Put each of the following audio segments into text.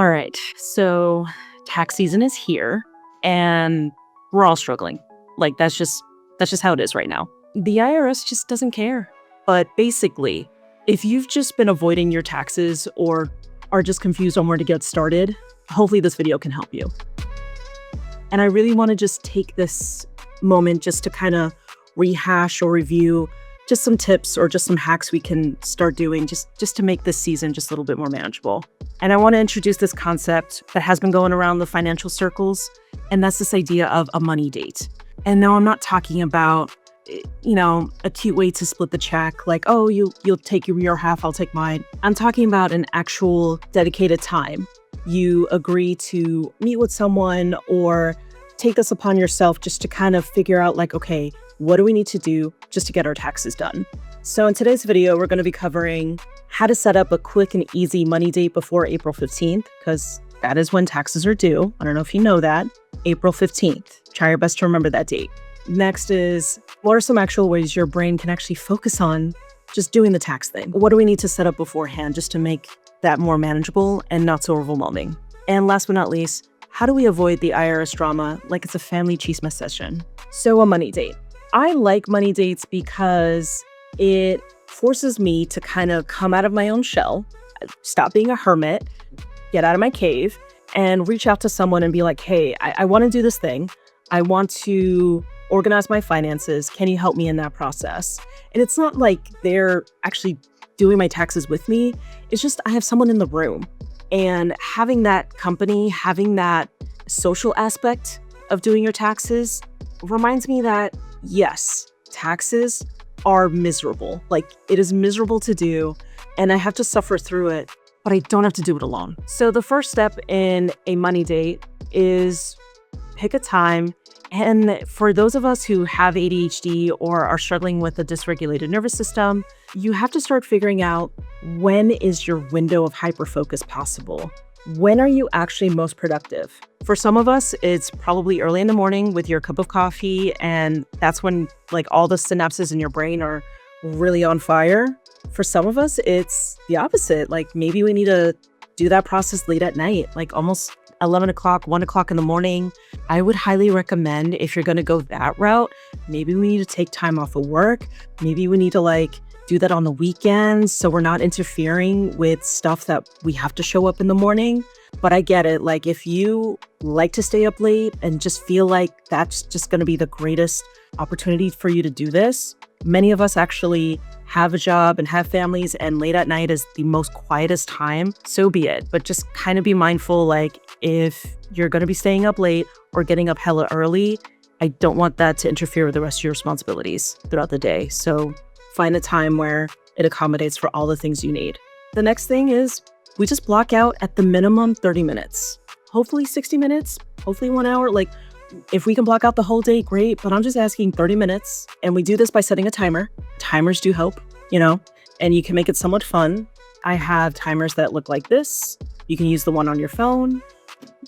All right. So tax season is here and we're all struggling. Like that's just how it is right now. The IRS just doesn't care. But basically, if you've just been avoiding your taxes or are just confused on where to get started, hopefully this video can help you. And I really want to just take this moment just to kind of rehash or review just some tips or just some hacks we can start doing just to make this season just a little bit more manageable. And I want to introduce this concept that has been going around the financial circles, and that's this idea of a money date. And no, I'm not talking about, a cute way to split the check, like, oh, you'll take your half, I'll take mine. I'm talking about an actual dedicated time. You agree to meet with someone or take this upon yourself just to kind of figure out like, okay, what do we need to do just to get our taxes done? So in today's video, we're going to be covering how to set up a quick and easy money date before April 15th, because that is when taxes are due. I don't know if you know that. April 15th. Try your best to remember that date. Next is, what are some actual ways your brain can actually focus on just doing the tax thing? What do we need to set up beforehand just to make that more manageable and not so overwhelming? And last but not least, how do we avoid the IRS drama like it's a family chisme session? So a money date. I like money dates because it forces me to kind of come out of my own shell, stop being a hermit, get out of my cave, and reach out to someone and be like, hey, I want to do this thing. I want to organize my finances. Can you help me in that process? And it's not like they're actually doing my taxes with me. It's just I have someone in the room. And having that company, having that social aspect of doing your taxes reminds me that, yes, taxes are miserable. Like, it is miserable to do, and I have to suffer through it, but I don't have to do it alone. So the first step in a money date is pick a time. And for those of us who have ADHD or are struggling with a dysregulated nervous system, you have to start figuring out, when is your window of hyperfocus possible? When are you actually most productive? For some of us, it's probably early in the morning with your cup of coffee, and that's when like all the synapses in your brain are really on fire. For some of us, it's the opposite. Like maybe we need to do that process late at night, like almost 11 o'clock, 1 o'clock in the morning. I would highly recommend, if you're going to go that route, maybe we need to take time off of work. Maybe we need to do that on the weekends so we're not interfering with stuff that we have to show up in the morning. But I get it. Like if you like to stay up late and just feel like that's just going to be the greatest opportunity for you to do this, many of us actually have a job and have families, and late at night is the most quietest time. So be it. But just kind of be mindful, like if you're going to be staying up late or getting up hella early, I don't want that to interfere with the rest of your responsibilities throughout the day. So find a time where it accommodates for all the things you need. The next thing is we just block out at the minimum 30 minutes, hopefully 60 minutes, hopefully 1 hour. Like if we can block out the whole day, great. But I'm just asking 30 minutes. And we do this by setting a timer. Timers do help, and you can make it somewhat fun. I have timers that look like this. You can use the one on your phone.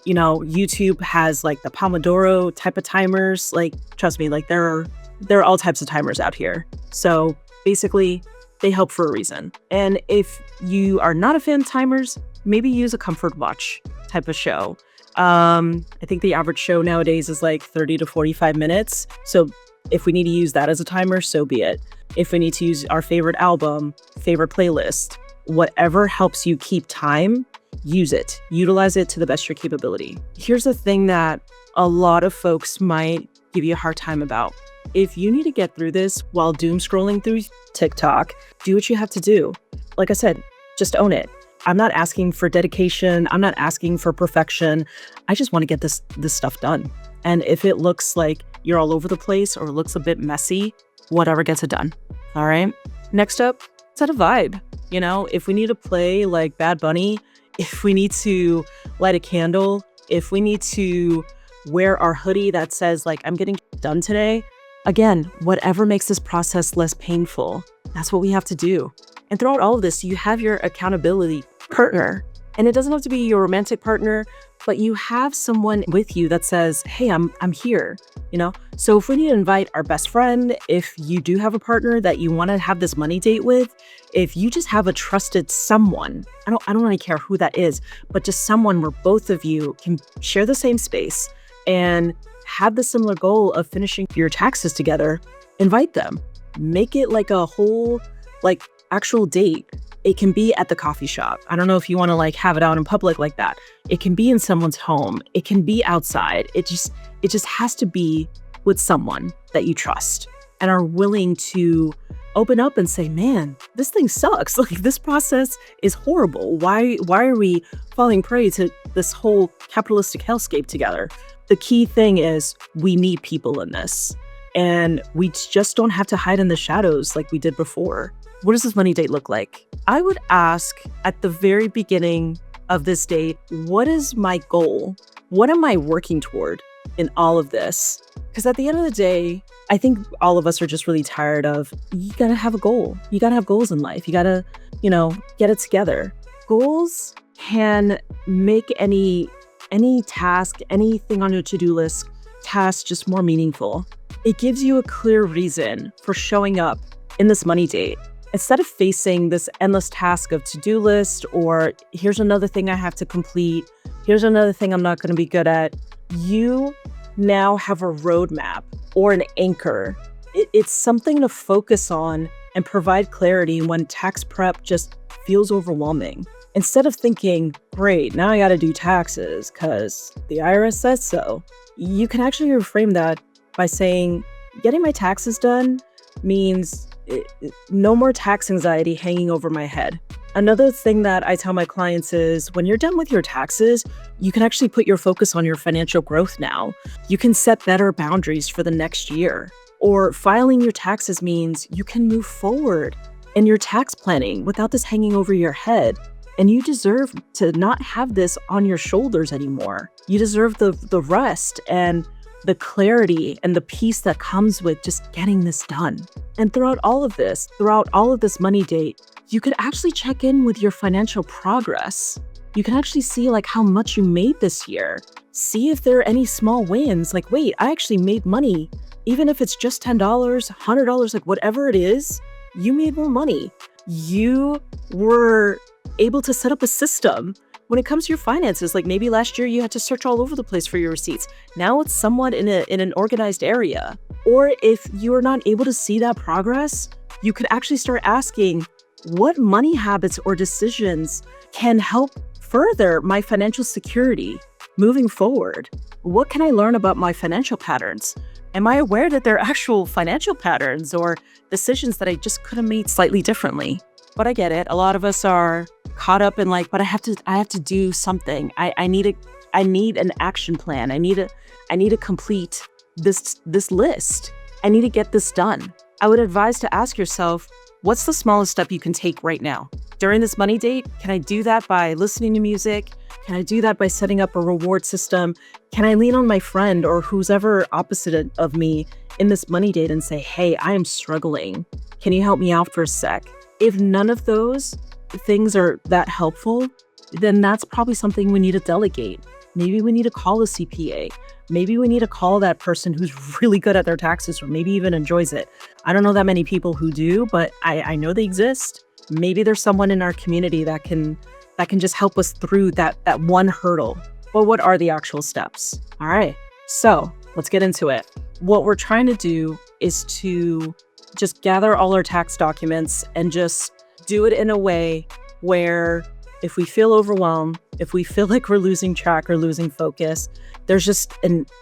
YouTube has like the Pomodoro type of timers. Like, trust me, like there are all types of timers out here. So basically, they help for a reason. And if you are not a fan of timers, maybe use a comfort watch type of show. I think the average show nowadays is like 30 to 45 minutes. So if we need to use that as a timer, so be it. If we need to use our favorite album, favorite playlist, whatever helps you keep time, use it. Utilize it to the best of your capability. Here's the thing that a lot of folks might give you a hard time about. If you need to get through this while doom scrolling through TikTok, do what you have to do. Like I said, just own it. I'm not asking for dedication. I'm not asking for perfection. I just want to get this stuff done. And if it looks like you're all over the place or looks a bit messy, whatever gets it done. All right. Next up, set a vibe. If we need to play like Bad Bunny, if we need to light a candle, if we need to wear our hoodie that says like, I'm getting done today. Again, whatever makes this process less painful, that's what we have to do. And throughout all of this, you have your accountability partner. And it doesn't have to be your romantic partner, but you have someone with you that says, hey, I'm here, you know? So if we need to invite our best friend, if you do have a partner that you want to have this money date with, if you just have a trusted someone, I don't really care who that is, but just someone where both of you can share the same space and have the similar goal of finishing your taxes together, invite them. Make it like a whole, like, actual date. It can be at the coffee shop. I don't know if you want to like have it out in public like that. It can be in someone's home. It can be outside. It just has to be with someone that you trust and are willing to open up and say, man, this thing sucks. Like, this process is horrible. Why are we falling prey to this whole capitalistic hellscape together? The key thing is we need people in this, and we just don't have to hide in the shadows like we did before. What does this money date look like? I would ask at the very beginning of this date, what is my goal? What am I working toward in all of this? Because at the end of the day, I think all of us are just really tired of, you gotta have a goal. You gotta have goals in life. You gotta, get it together. Goals can make any task, anything on your to-do list, task just more meaningful. It gives you a clear reason for showing up in this money date. Instead of facing this endless task of to-do list, or here's another thing I have to complete, here's another thing I'm not going to be good at, you now have a roadmap or an anchor. It's something to focus on and provide clarity when tax prep just feels overwhelming. Instead of thinking, great, now I got to do taxes because the IRS says so, you can actually reframe that by saying, getting my taxes done means no more tax anxiety hanging over my head. Another thing that I tell my clients is, when you're done with your taxes, you can actually put your focus on your financial growth now. You can set better boundaries for the next year. Or filing your taxes means you can move forward in your tax planning without this hanging over your head. And you deserve to not have this on your shoulders anymore. You deserve the rest and the clarity and the peace that comes with just getting this done. And throughout all of this money date, you could actually check in with your financial progress. You can actually see like how much you made this year. See if there are any small wins. Like, wait, I actually made money. Even if it's just $10, $100, like whatever it is, you made more money. You were able to set up a system when it comes to your finances. Like, maybe last year you had to search all over the place for your receipts. Now it's somewhat in an organized area. Or if you are not able to see that progress, you could actually start asking, what money habits or decisions can help further my financial security moving forward? What can I learn about my financial patterns? Am I aware that they're actual financial patterns or decisions that I just could have made slightly differently? But I get it. A lot of us are caught up in like, but I have to do something. I need an action plan. I need to complete this list. I need to get this done. I would advise to ask yourself, what's the smallest step you can take right now? During this money date, can I do that by listening to music? Can I do that by setting up a reward system? Can I lean on my friend or who's ever opposite of me in this money date and say, hey, I am struggling. Can you help me out for a sec? If none of those things are that helpful, then that's probably something we need to delegate. Maybe we need to call a CPA. Maybe we need to call that person who's really good at their taxes or maybe even enjoys it. I don't know that many people who do, but I know they exist. Maybe there's someone in our community that can just help us through that one hurdle. Well, what are the actual steps? All right, so let's get into it. What we're trying to do is to just gather all our tax documents and just do it in a way where if we feel overwhelmed, if we feel like we're losing track or losing focus, there's just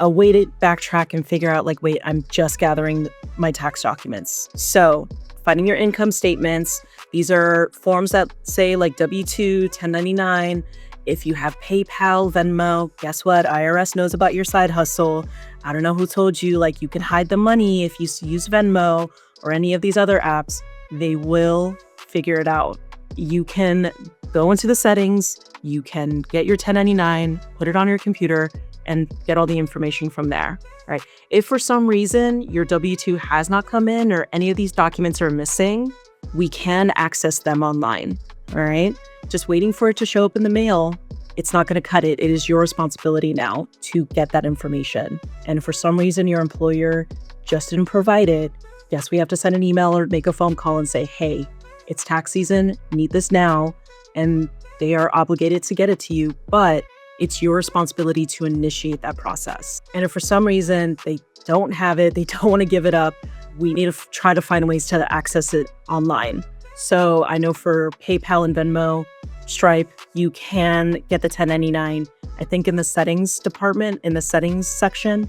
a way to backtrack and figure out like, wait, I'm just gathering my tax documents. So finding your income statements. These are forms that say like W-2, 1099. If you have PayPal, Venmo, guess what? IRS knows about your side hustle. I don't know who told you, like you can hide the money if you use Venmo or any of these other apps. They will figure it out. You can go into the settings, you can get your 1099, put it on your computer, and get all the information from there, right? If for some reason your W-2 has not come in or any of these documents are missing, we can access them online. All right. Just waiting for it to show up in the mail. It's not going to cut it. It is your responsibility now to get that information. And if for some reason your employer just didn't provide it, yes, we have to send an email or make a phone call and say, hey, it's tax season, need this now. And they are obligated to get it to you, but it's your responsibility to initiate that process. And if for some reason they don't have it, they don't want to give it up, we need to try to find ways to access it online. So I know for PayPal and Venmo, Stripe, you can get the 1099, I think in the settings department, in the settings section.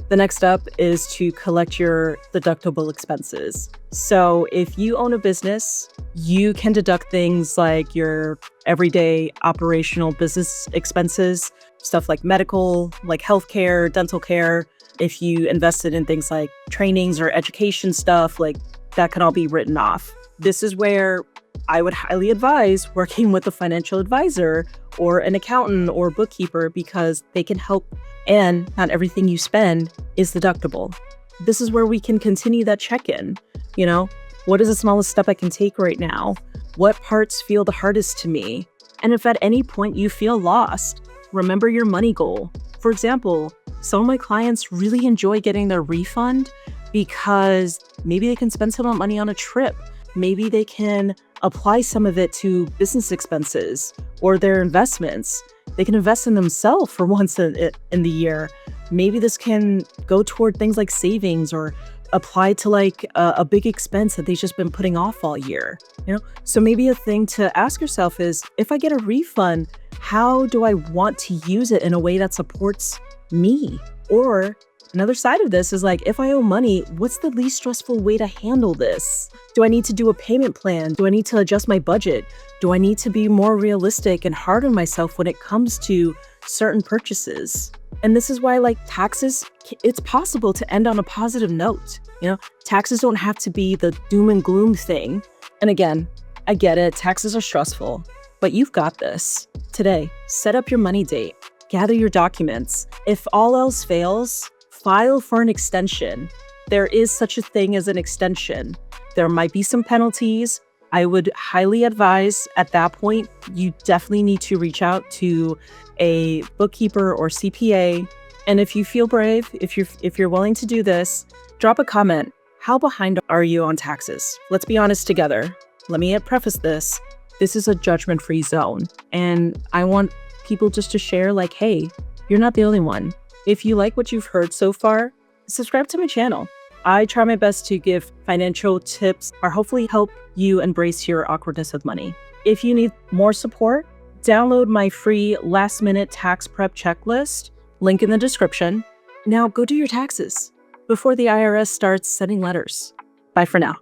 The next up is to collect your deductible expenses. So if you own a business, you can deduct things like your everyday operational business expenses, stuff like medical, like healthcare, dental care. If you invested in things like trainings or education stuff, like that can all be written off. This is where I would highly advise working with a financial advisor or an accountant or bookkeeper because they can help, and not everything you spend is deductible. This is where we can continue that check-in. You know, what is the smallest step I can take right now? What parts feel the hardest to me? And if at any point you feel lost, remember your money goal. For example, some of my clients really enjoy getting their refund because maybe they can spend some money on a trip. Maybe they can apply some of it to business expenses or their investments. They can invest in themselves for once in the year. Maybe this can go toward things like savings or apply to like a big expense that they've just been putting off all year. You know, so maybe a thing to ask yourself is, if I get a refund, how do I want to use it in a way that supports me? Or another side of this is like, if I owe money, what's the least stressful way to handle this? Do I need to do a payment plan? Do I need to adjust my budget? Do I need to be more realistic and hard on myself when it comes to certain purchases? And this is why, like, taxes, it's possible to end on a positive note. You know, taxes don't have to be the doom and gloom thing. And again, I get it, taxes are stressful, but you've got this. Today, set up your money date, gather your documents. If all else fails, file for an extension. There is such a thing as an extension. There might be some penalties. I would highly advise at that point, you definitely need to reach out to a bookkeeper or CPA. And if you feel brave, if you're willing to do this, drop a comment. How behind are you on taxes? Let's be honest together. Let me preface this. This is a judgment-free zone. And I want people just to share like, hey, you're not the only one. If you like what you've heard so far, subscribe to my channel. I try my best to give financial tips or hopefully help you embrace your awkwardness with money. If you need more support, download my free last-minute tax prep checklist, link in the description. Now go do your taxes before the IRS starts sending letters. Bye for now.